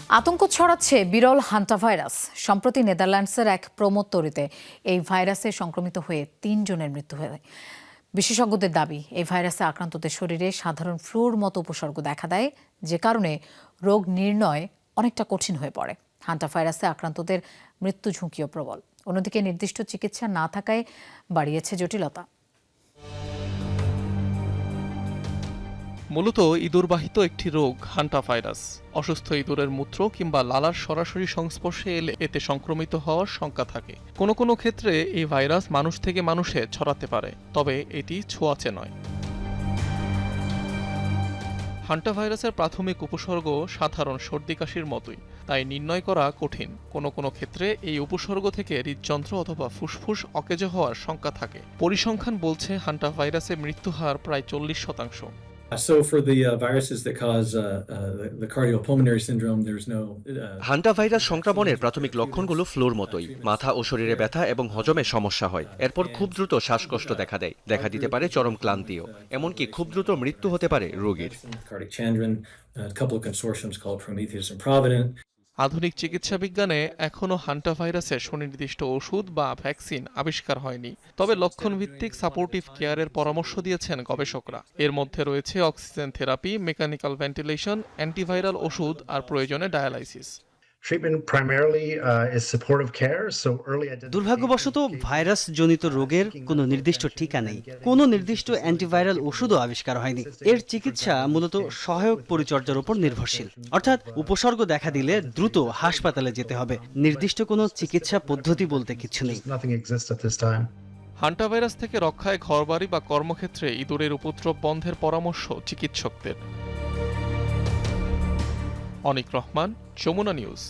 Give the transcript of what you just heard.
আতঙ্ক ছড়াচ্ছে বিরল হান্টা ভাইরাস। সম্প্রতি নেদারল্যান্ডসের এক প্রমোদ তরিতে এই ভাইরাসে সংক্রমিত হয়ে ৩ জনের মৃত্যু হয়। বিশেষজ্ঞদের দাবি, এই ভাইরাসে আক্রান্তদের শরীরে সাধারণ ফ্লুর মতো উপসর্গ দেখা দেয়, যে কারণে রোগ নির্ণয় অনেকটা কঠিন হয়ে পড়ে। হান্টা ভাইরাসে আক্রান্তদের মৃত্যু ঝুঁকিও প্রবল। অন্যদিকে নির্দিষ্ট চিকিৎসা না থাকায় বাড়িয়েছে জটিলতা। মূলত ইঁদুরবাহিত একটি রোগ হান্টা ভাইরাস। অসুস্থ ইঁদুরের মূত্র কিংবা লালার সরাসরি সংস্পর্শে এলে এতে সংক্রমিত হওয়ার শঙ্কা থাকে। কোনো কোনো ক্ষেত্রে এই ভাইরাস মানুষ থেকে মানুষে ছড়াতে পারে, তবে এটি ছোঁয়াচে নয়। হান্টা ভাইরাসের প্রাথমিক উপসর্গ সাধারণ সর্দি কাশির মতোই, তাই নির্ণয় করা কঠিন। কোনো কোনো ক্ষেত্রে এই উপসর্গ থেকে হৃদযন্ত্র অথবা ফুসফুস অকেজো হওয়ার শঙ্কা থাকে। পরিসংখ্যান বলছে হান্টা ভাইরাসে মৃত্যু হার প্রায় 40%। So for the viruses that cause the cardiopulmonary syndrome, there's no hanta virus সংক্রমণের প্রাথমিক লক্ষণগুলো ফ্লুর মতোই। মাথা ও শরীরে ব্যথা এবং হজমে সমস্যা হয়। এরপর খুব দ্রুত শ্বাসকষ্ট দেখা দিতে পারে চরম ক্লান্তিও। এমনকি খুব দ্রুত মৃত্যু হতে পারে রোগীর। cardiac chandron, a couple of consortiums called Prometheus and Provident. আধুনিক চিকিৎসা বিজ্ঞানে এখনও হান্টা ভাইরাসের সুনির্দিষ্ট ওষুধ বা ভ্যাকসিন আবিষ্কার হয়নি। তবে লক্ষণভিত্তিক সাপোর্টিভ কেয়ারের পরামর্শ দিয়েছেন গবেষকরা। এর মধ্যে রয়েছে oxygen therapy, mechanical ventilation, antiviral ওষুধ আর প্রয়োজনে ডায়ালাইসিস। দুর্ভাগ্যবশত ভাইরাস জনিত রোগের কোনো নির্দিষ্ট টিকা নেই, কোনো নির্দিষ্ট অ্যান্টিভাইরাল ওষুধও আবিষ্কার হয়নি। এর চিকিৎসা মূলত সহায়ক পরিচর্যার উপর নির্ভরশীল, অর্থাৎ উপসর্গ দেখা দিলে দ্রুত হাসপাতালে যেতে হবে। নির্দিষ্ট কোনো চিকিৎসা পদ্ধতি বলতে কিছু নেই। হান্টা ভাইরাস থেকে রক্ষায় ঘরবাড়ি বা কর্মক্ষেত্রে ইঁদুরের উপদ্রব বন্ধের পরামর্শ চিকিৎসকদের। অনিক রহমান, যমুনা নিউজ।